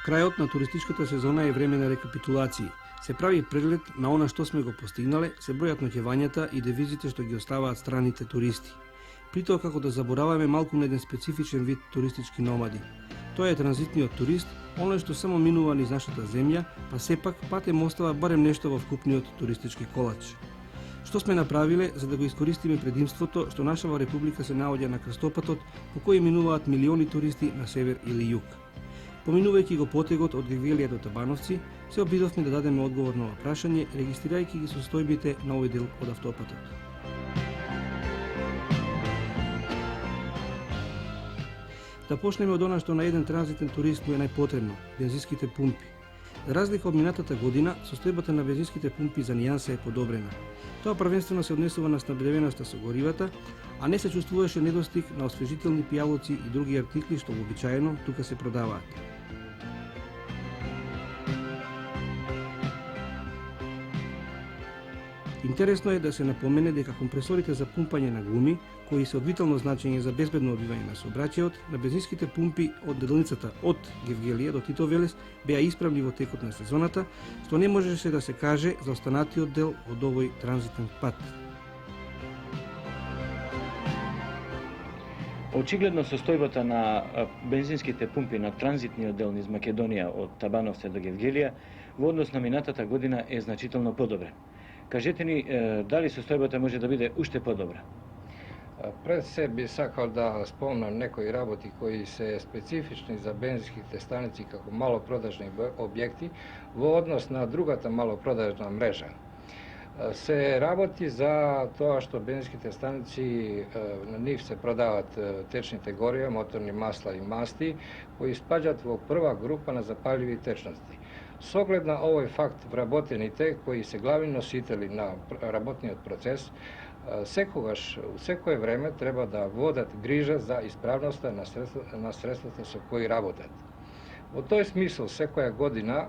Крајот на туристичката сезона е време на рекапитулации. Се прави преглед на она што сме го постигнале, се бројат ноќевањата и девизите што ги оставаат страните туристи. При тоа како да забораваме малку на еден специфичен вид туристички номади. Тоа е транзитниот турист, оној што само минува низ нашата земја, па сепак патем остава барем нешто во вкупниот туристички колач. Што сме направиле за да го искористиме предимството што нашава република се наоѓа на крстопатот по кој минуваат милиони туристи на север или југ. Поминувајќи го потегот од Гевгелија до Табановци, се обидовме да дадеме одговор на ова прашање, регистрирајќи ги состојбите на овој дел од автопатот. Да почнеме од она што на еден транзитен турист му е најпотребно – бензинските пумпи. За разлика од минатата година, состојбата на бензинските пумпи за нијанса е подобрена. Тоа првенствено се однесува на снабдевеноста со горивата, а не се чувствуваше недостиг на освежителни пијалоци и други артикли што вообичаено тука се продаваат. Интересно е да се напомене дека компресорите за пумпање на гуми, кои се од витално значење за безбедно одвивање на сообраќајот, на бензинските пумпи од делницата од Гевгелија до Тито Велес беа исправни во текот на сезоната, што не можеше да се каже за останатиот дел од овој транзитен пат. Очигледно состојбата на бензинските пумпи на транзитниот дел низ Македонија од Табановци до Гевгелија во однос на минатата година е значително подобра. Кажете ни, дали состојбата може да биде уште подобра? Пред се би сакал да спомнам некои работи кои се специфични за бензинските станици како малопродажни објекти во однос на другата малопродажна мрежа. Се работи за тоа што бензинските станици на нив се продават течните горива, моторни масла и масти, кои спаѓаат во прва група на запаливи течности. Со оглед на овој факт, вработените, кои се главни носители на работниот процес, секогаш, у секое време треба да водат грижа за исправноста на средствата со кои работат. Во тој смисол, секоја година,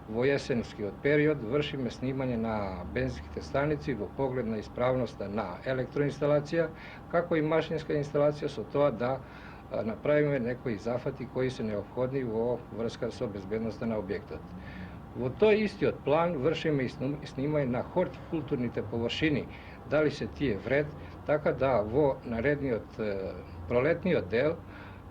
во јесенскиот период, вршиме снимање на бензинските станици во поглед на исправноста на електроинсталација, како и машинска инсталација, со тоа да направиме некои зафати кои се неопходни во врска со безбедноста на објектот. Во тој истиот план вршиме и снимање на хортикултурните површини, дали се тие вред, така да во наредниот пролетниот дел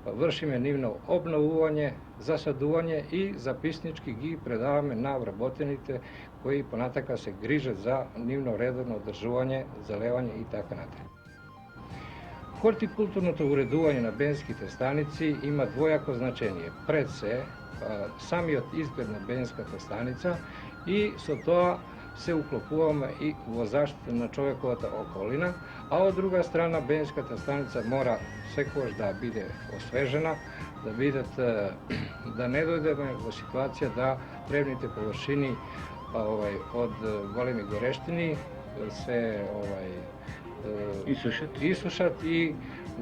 вршиме нивно обновување, засадување и записнички ги предаваме на вработените кои понатака се грижат за нивно редовно одржување, залевање и така натаму. Хортикултурното уредување на бензинските станици има двојако значење. Пред се, самиот изглед на бензинската станица и со тоа се уклопуваме и во заштита на човековата околина, а од друга страна бензинската станица мора секогаш да биде освежена, да не дојдеме во ситуација да тревните површини од големи горештини се исушат и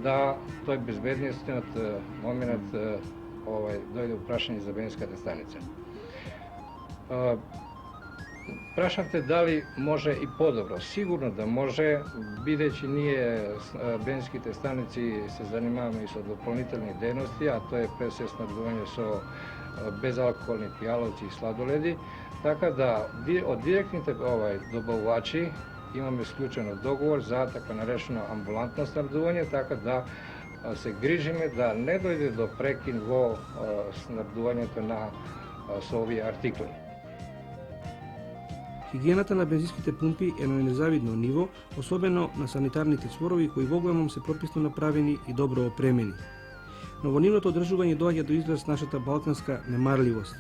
да тој безбедниот момент дојде прашање за бензинската станица. Прашавте дали може и подобро. Сигурно да може, бидејќи ние бензинските станици се занимаваме и со дополнителни дејности, а тоа е пред се снабдување со безалкохолни пијалоци и сладоледи, така да од директните добавувачи имаме склучено договор за така наречено амбулантно снабдување, така да се грижиме да не дојде до прекин во снабдувањето со овие артикли. Хигиената на бензинските пумпи е на незавидно ниво, особено на санитарните цворови кои во огромном се прописно направени и добро опремени. Но во нивното одржување доаѓа до израз нашата балканска немарливост.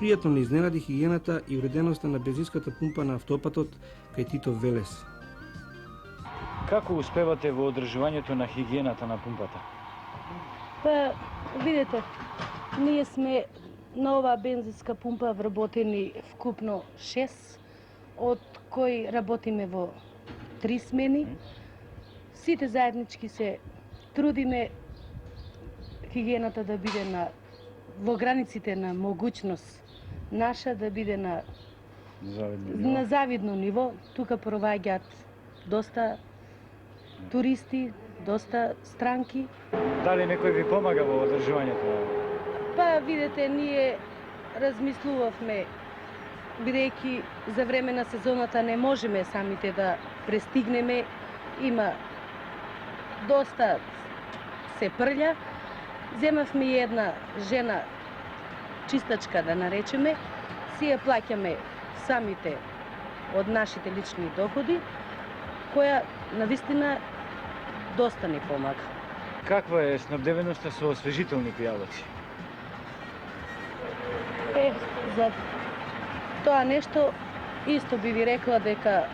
Пријатно не изненади хигиената и уреденоста на бензинската пумпа на автопатот кај Титов Велес. Како успевате во одржувањето на хигиената на пумпата? Па, видете, ние сме на оваа бензинска пумпа вработени вкупно 6, од кои работиме во 3 смени. Сите заеднички се трудиме хигиената да биде во границите на могуćност наша, да биде на завидно ниво. Тука проваѓаат доста туристи, доста странки. Дали некој ви помага во одржувањето? Па, видете, ние размислувавме, бидејќи за време на сезоната не можеме самите да пристигнеме, има доста се прља. Земавме и една жена чистачка, да наречеме, си ја плаќаме самите од нашите лични доходи, која навистина доста ни помага. Каква е снабдевеноста со освежителни пијалоци? За тоа нешто исто би ви рекла дека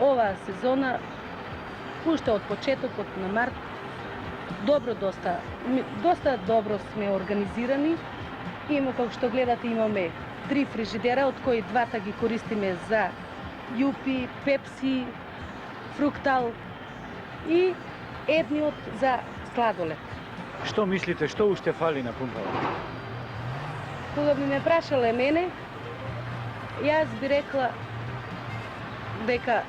оваа сезона, уште од почетокот на март, доста добро сме организирани. Има, како што гледате, имаме 3 фрижидера, од кои 2 ги користиме за јупи, пепси, фруктал и едниот за сладолед. Што мислите, што уште фали на пумпата? Кога би ме прашале мене, јас би рекла дека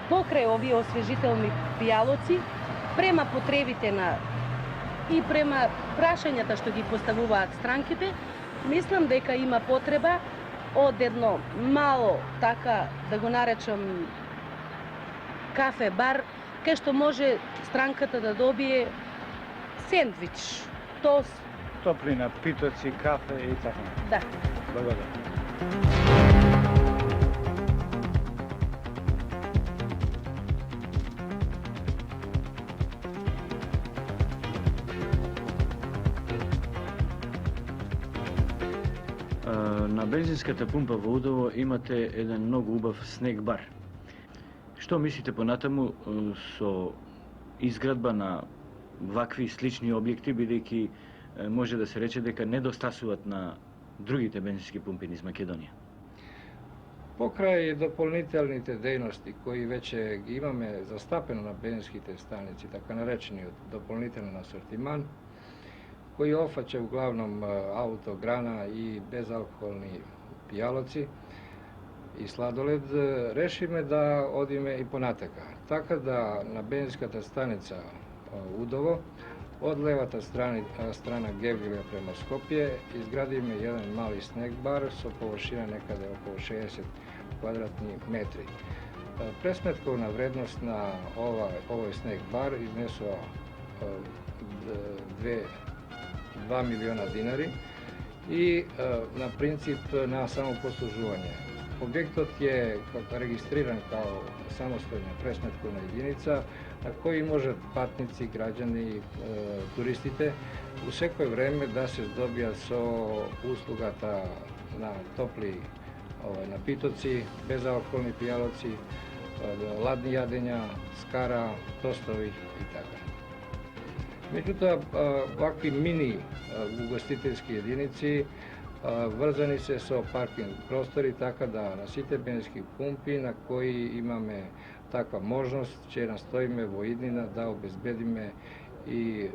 покрај овие освежителни пијалоци, према потребите и према прашањата што ги поставуваат странките, мислам дека има потреба од едно мало, така да го наречам, кафе-бар, кај што може странката да добие сендвич, тост. Топли напитоци, кафе и така. Да. Благодарам. На бензинската пумпа во Удово имате еден многу убав снег бар. Што мислите понатаму со изградба на вакви слични објекти, бидејќи може да се рече дека недостасуваат на другите бензински пумпи низ Македонија? Покрај дополнителните дејности кои веќе ги имаме застапено на бензинските станици, така наречениот дополнителен асортиман, кој офаќа углавном ауто, грана и безалкохолни пијалоци и сладолед, решиме да одиме и понатака. Така да на бензинската станица Удово, од левата страна Гевгелија према Скопје, изградиме еден мали снег бар со површина некаде околу 60 квадратни метри. Пресметковна вредност на овој снег бар изнесува 2 милиона динари и на принцип на самопослужување. Објектот е регистриран као самостојна пресметковна единица на кој можат патници, граѓани, туристите у секој време да се здобијат со услугата на топли напитоци, безалкохолни пијалоци, ладни јадења, скара, тостови и така. Меѓутоа, вакви мини угостителски единици врзани се со паркинг простори, така да на сите бензински пумпи на кои имаме таква можност, че настоиме во иднина да обезбедиме и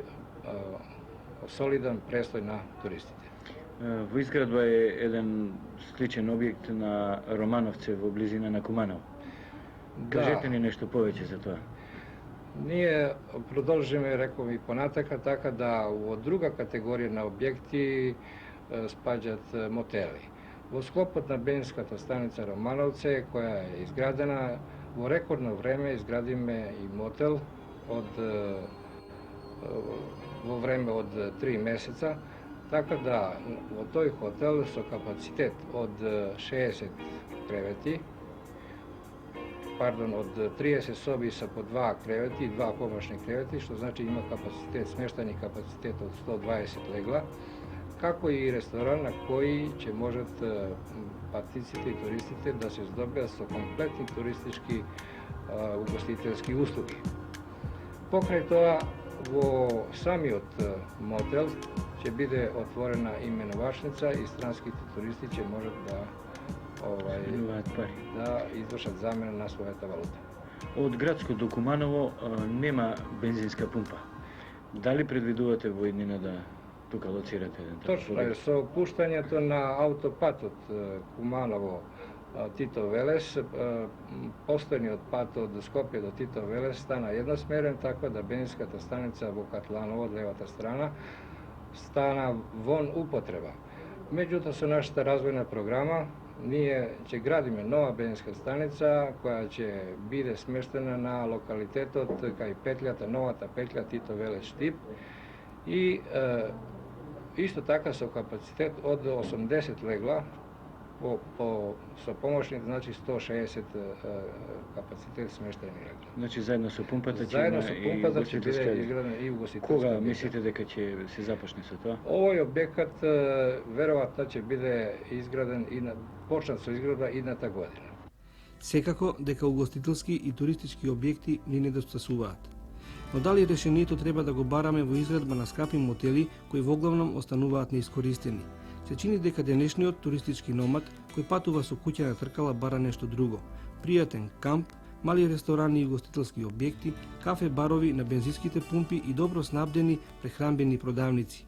солидан престој на туристите. Во изградба е еден сличен објект на Романовце во близина на Куманово. Кажете ни нешто повеќе за тоа. Ние продолжиме, реков и понатака, така да во друга категорија на објекти спаѓаат мотели. Во склопот на бензинската станица Романовце, која е изградена, во рекордно време изградиме и мотел во време од 3 месеца, Tako da u toj hotelu su kapacitet od 60 kreveti, od 30 sobi sa po 2 kreveti i 2 pomoćni kreveti, što znači ima kapacitet, smještajni kapacitet od 120 legla, kako i restoran na koji će možeti particite i turistite da se zdobija sa kompletni turistički ugostiteljski uslugi. Pokraj toga, sami motel će biti otvorena imenovačnica i stranski turisti će možeti da izvršati zamjenu na svojata valuta. Od Gradsko do Kumanovo nema benzinska pumpa. Da li predviduvate во иднина да тука лоцирате? Точно е, со опуштањето на автопат од Куманово Тито Велес, постојниот пат од Скопје до Тито Велес стана едносмерен, така да бензинската станица во Катланово, од левата страна, стана вон употреба. Меѓутоа, со нашата развојна програма, ние ќе градиме нова бензинска станица, која ќе биде смештена на локалитетот кај петлјата, новата петлја Тито Велес Штип, и исто така со капацитет од 80 легла, со помошни, значи 160 капацитет смештајни легла. Значи заедно со пумпата ќе Заедно со пумпата ќе биде изградена и угостителска. Кога мислите дека ќе се започне со тоа? Овој објекат веројатно ќе биде изграден и почнат со изградба идната година. Секако дека угостителски и туристички објекти ни недостасуваат. Но дали решението треба да го бараме во изградба на скапи мотели кои воглавном остануваат неискористени? Се чини дека денешниот туристички номад кој патува со куќа на тркала бара нешто друго. Пријатен камп, мали ресторани и угостителски објекти, кафе барови на бензинските пумпи и добро снабдени прехранбени продавници.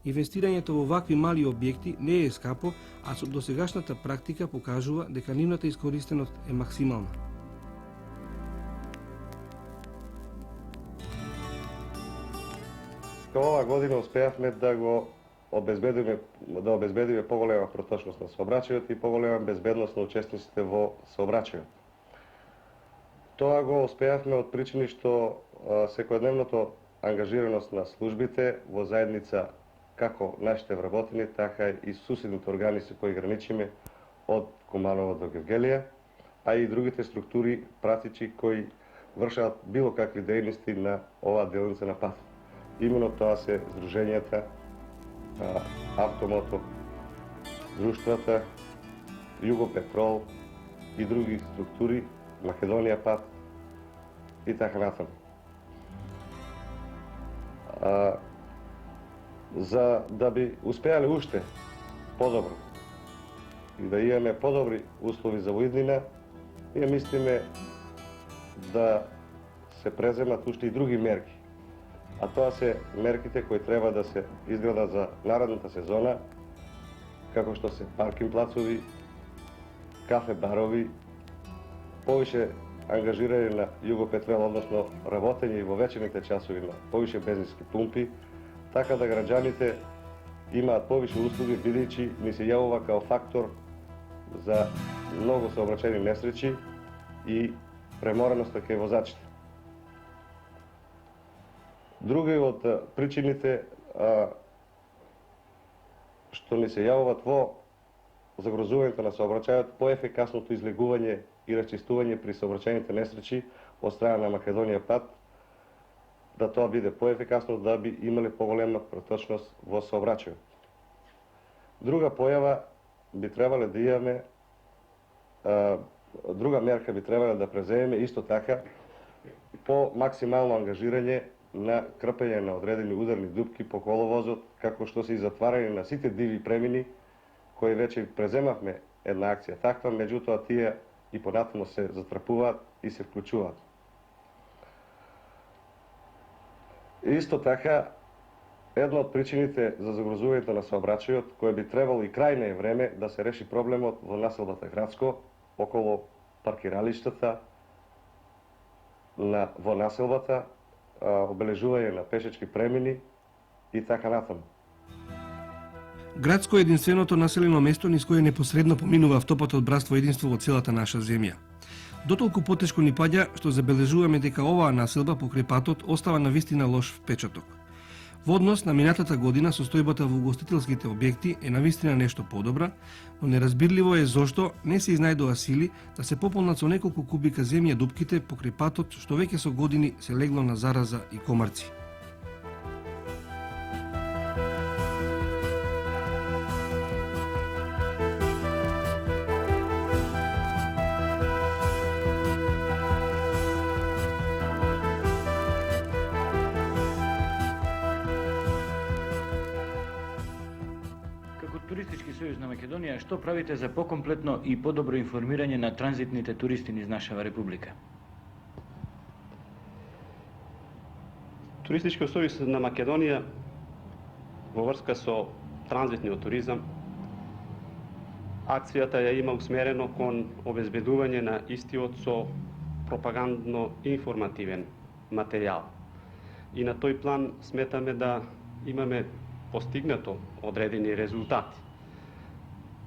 Инвестирањето во вакви мали објекти не е скапо, а со досегашната практика покажува дека нивната искористеност е максимална. Ова година успеавме да обезбедиме поголема проточност на сообраќајот и поголема безбедност на учесниците во сообраќајот. Тоа го успеавме од причини што секојдневното ангажираност на службите во заедница како нашите вработени, така и суседните органи со кои граничиме од Куманово до Гевгелија, а и другите структури пратичи кои вршат било какви дејности на оваа делница на пат. Именно тоа се здруженијата, Автомото, друштвата, Југопетрол и други структури, Македонија пат и така натаму. За да би успеале уште подобро и да имаме подобри услови за воиднина, ние мислиме да се преземат уште и други мерки. А тоа се мерките кои треба да се изградат за наредната сезона, како што се паркинг плацови, кафе барови, повише ангажирање на Југопетрол, односно работење и во вечерните часови на повише бензински пумпи, така да граѓаните имаат повише услуги, бидејќи ни се јавува као фактор за многу сообраќајни несреќи и премореност кај возачите. Други од причините што ни се јавуваат во загрозувањето на сообраќајот, поефикасното излегување и расчистување при сообраќајните несреќи од страна на Македонија пат, да тоа биде поефикасно, да би имале поголема проточност во сообраќајот. Друга појава би требале да имаме, друга мерка би требале да преземеме исто така по максимално ангажирање на крпење на одредени ударни дупки по коловозот, како што се и затварање на сите диви премини, кои веќе преземавме една акција таква, меѓутоа тие и понатаму се затрпуваат и се вклучуваат. Исто така, една од причините за загрозувањето на сообраќајот, кој би требало и крајне е време да се реши проблемот во населбата Градско, околу паркиралиштата во населбата, обележување на пешечки премини и така натаму. Градско е единственото населено место низ кое непосредно поминува автопатот Братство единство во целата наша земја. Дотолку потешко ни паѓа што забележуваме дека оваа населба покрај патот остава на вистина лош впечаток. Во однос на минатата година состојбата во угостителските објекти е навистина нешто подобра, но неразбирливо е зошто не се изнајдува сили да се пополнат со неколку кубика земја дупките покрај патот што веќе со години се легло на зараза и комарци. Како Туристички сојуз на Македонија, што правите за покомплетно и подобро информирање на транзитните туристи низ нашава република? Туристички сојуз на Македонија во врска со транзитниот туризам, акцијата ја има усмерено кон обезбедување на истиот со пропагандно-информативен материјал. И на тој план сметаме да имаме постигнато одредени резултати.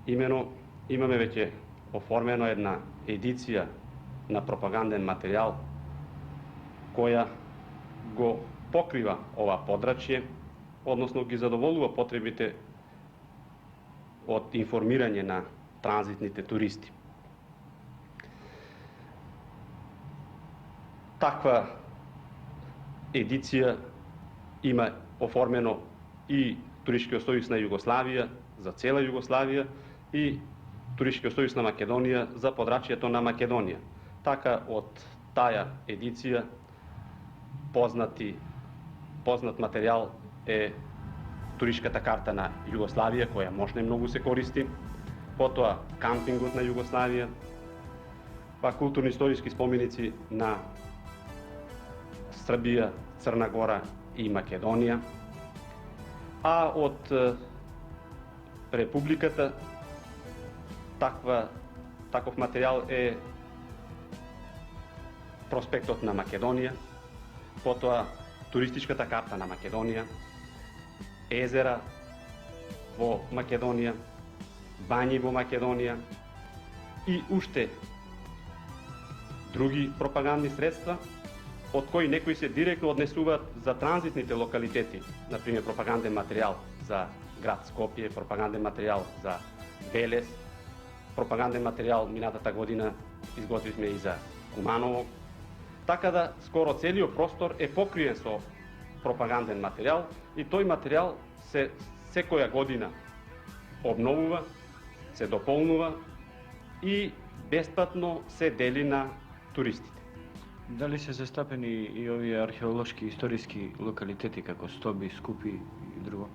Имено, имаме веќе оформено една едиција на пропаганден материјал која го покрива ова подрачје, односно ги задоволува потребите од информирање на транзитните туристи. Таква едиција има оформено и Туристичкиот сојуз на Југославија за цела Југославија и Туристичкиот сојуз на Македонија за подрачјето на Македонија. Така од таа едиција познат материјал е туристичката карта на Југославија, која можне многу се користи, потоа кампингот на Југославија, па културни историски споменици на Србија, Црна Гора и Македонија, а од Републиката таков материјал е проспектот на Македонија, потоа туристичката карта на Македонија, езера во Македонија, бањи во Македонија и уште други пропагандни средства, од кои некои се директно однесуваат за транзитните локалитети, например пропаганден материјал за град Скопје, пропаганден материјал за Велес, пропаганден материјал минатата година изготвивме и за Куманово. Така да скоро целиот простор е покриен со пропаганден материјал и тој материјал се секоја година обновува, се дополнува и бесплатно се дели на туристите. Дали се застапени и овие археолошки историски локалитети како Стоби, Скупи и друго?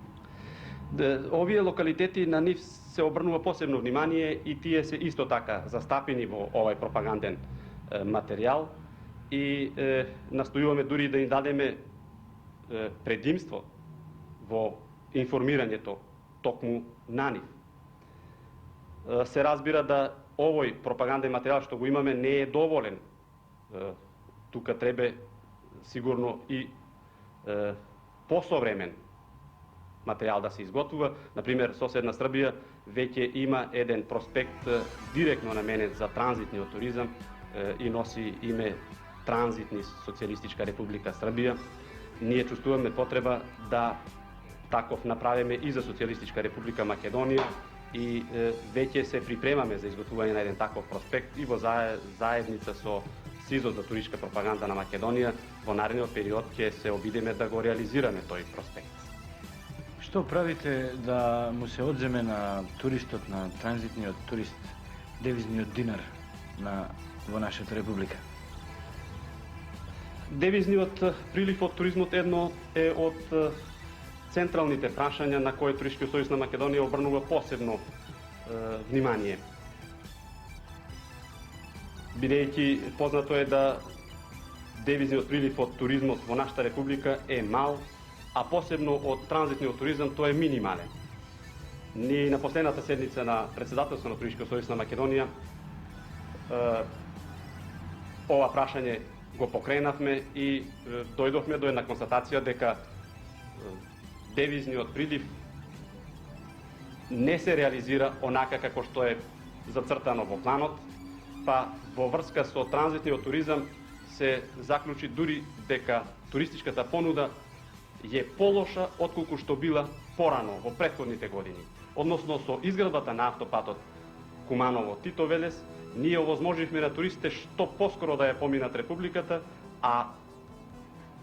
Овие локалитети на нив се обрнува посебно внимание и тие се исто така застапени во овај пропаганден материјал и настојуваме дури да им дадеме предимство во информирањето токму на нив. Се разбира да овој пропаганден материјал што го имаме не е доволен. Тука треба сигурно и посовремен материјал да се изготвува. Например, соседна Србија веќе има еден проспект директно наменет за транзитниот туризам и носи име Транзитни Социјалистичка Република Србија. Ние чувствуваме потреба да таков направиме и за Социјалистичка Република Македонија и веќе се припремаме за изготвување на еден таков проспект и во заедница со СИЗО за туристичка пропаганда на Македонија во наредниот период ќе се обидеме да го реализираме тој проспект. Што правите да му се одземе на туристот, на транзитниот турист, девизниот динар во нашата република? Девизниот прилив од туризмот едно е од централните прашања на кои Туристичкиот сојуз на Македонија обрнува посебно внимание. Бидејќи познато е да девизниот прилив од туризмот во нашата република е мал, а посебно од транзитниот туризам тој е минимален. Ние на последната седница на председателство на Туристичкиот сојуз на Македонија ова прашање го покренавме и дојдовме до една констатација дека девизниот прилив не се реализира онака како што е зацртано во планот, па во врска со транзитниот туризам се заклучи дури дека туристичката понуда е полоша отколку што била порано во претходните години. Односно со изградбата на автопатот Куманово-Тито-Велес, ние овозможивме на туристите што поскоро да ја поминат републиката, а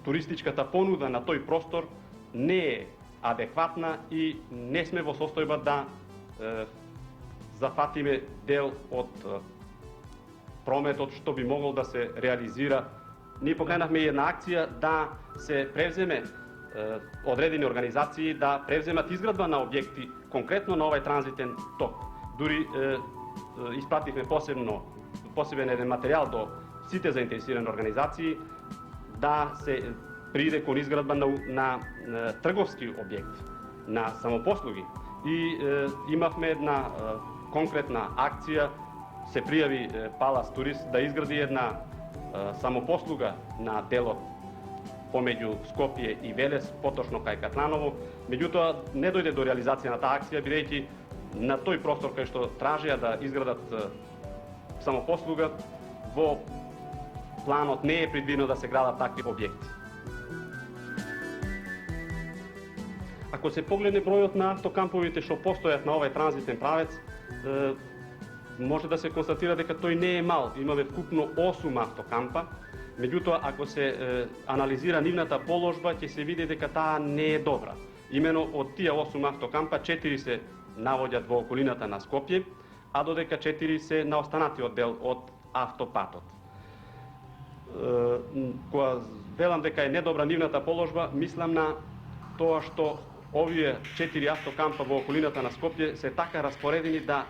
туристичката понуда на тој простор не е адекватна и не сме во состојба да зафатиме дел од прометот што би могол да се реализира. Ние покренавме една акција да се превземе одредени организации да превземат изградба на објекти конкретно на овај транзитен ток. Дури испративме посебен еден материјал до сите заинтересирани организации да се прииде кон изградба на трговски објект, на самопослуги. И имавме една конкретна акција, се пријави Палас Турист да изгради една самопослуга на делот помеѓу Скопје и Велес, поточно кај Катланово. Меѓутоа, не дојде до реализација на таа акција, бидејќи на тој простор кај што тражија да изградат самопослуга, во планот не е предвидено да се градат такви објекти. Ако се погледне бројот на автокамповите што постојат на овај транзитен правец, може да се констатира дека тој не е мал. Имаме вкупно 8 автокампа. Меѓутоа, ако се анализира нивната положба, ќе се види дека таа не е добра. Имено од тие 8 автокампа, 4 се навоѓаат во околината на Скопје, а додека 4 се на останатиот дел од автопатот. Кога велам дека е недобра нивната положба, мислам на тоа што овие 4 автокампа во околината на Скопје се така распоредени да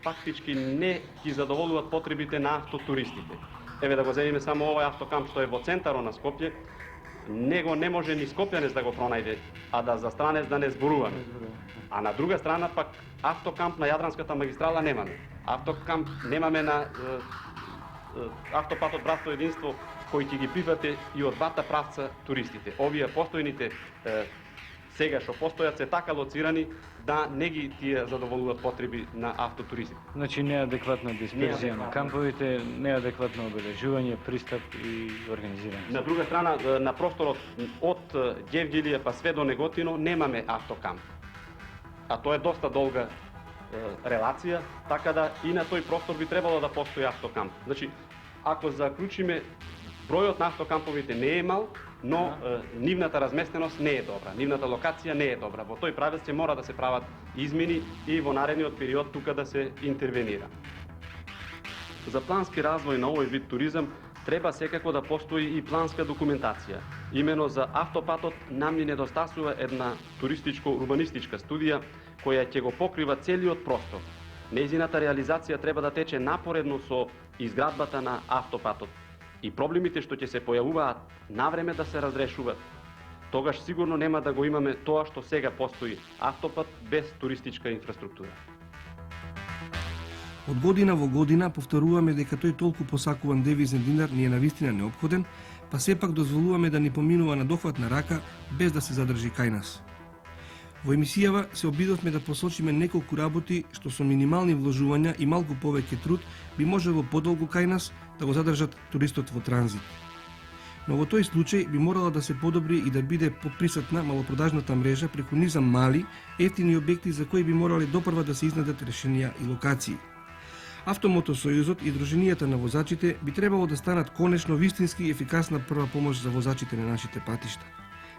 фактички не ги задоволуваат потребите на автотуристите. Еве да го земеме само овој автокамп што е во центарот на Скопје, него не може ни скопјанец да го пронајде, а да за странец да не зборуваме. А на друга страна пак автокамп на Јадранската магистрала немаме. Автокамп немаме на автопатот Братство единство кој ќе ги прифати и од двата правца туристите. Овие постојните сега што постојат се така лоцирани да не ги тие задоволуваат потреби на автотуристите. Значи неадекватна дисперзија на камповите, неадекватно обележување, пристап и организирање. На друга страна, на просторот од Гевгелија па све до Неготино немаме автокамп. А тоа е доста долга релација, така да и на тој простор би требало да постои автокамп. Значи, ако заклучиме, бројот на автокамповите не е мал, но нивната разместеност не е добра, нивната локација не е добра. Во тој правец ќе мора да се прават измени и во наредниот период тука да се интервенира. За плански развој на овој вид туризам треба секако да постои и планска документација. Имено за автопатот нам ни недостасува една туристичко-урбанистичка студија која ќе го покрива целиот простор. Нејзината реализација треба да тече напоредно со изградбата на автопатот и проблемите што ќе се појавуваат навреме да се разрешуваат. Тогаш сигурно нема да го имаме тоа што сега постои автопат без туристичка инфраструктура. Од година во година повторуваме дека тој толку посакуван девизен динар ни е навистина неопходен, па сепак дозволуваме да ни поминува на дохватна рака без да се задржи кај нас. Во емисијава се обидовме да посочиме неколку работи што со минимални вложувања и малку повеќе труд би можело подолго кај нас да го задржат туристот во транзит. Но во тој случај би морала да се подобри и да биде поприсутна малопродажната мрежа преку низа мали, ефтини објекти за кои би морале допрва да се изнадат решенија и локации. Автомотосојузот и Дружинијата на возачите би требало да станат конечно вистински и ефикасна прва помош за возачите на нашите патишта.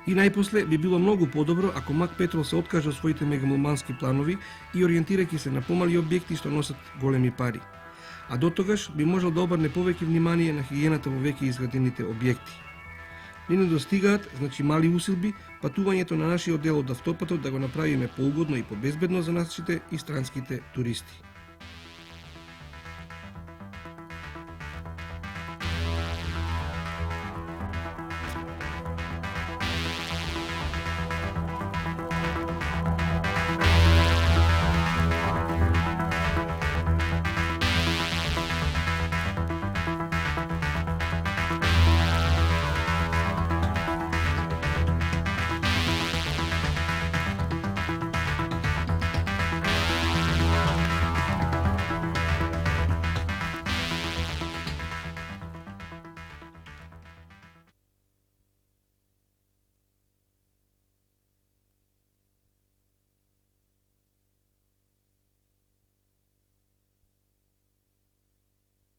И најпосле би било многу подобро ако МАК Петрол се откаже од своите мегаломански планови и ориентирајќи се на помали објекти што носат големи пари. А дотогаш би можел да обрне повеќе внимание на хигиената во веќе изградените објекти. Не недостигаат, значи мали усилби, патувањето на нашиот дел од автопатот да го направиме поугодно и побезбедно за нашите и странските туристи.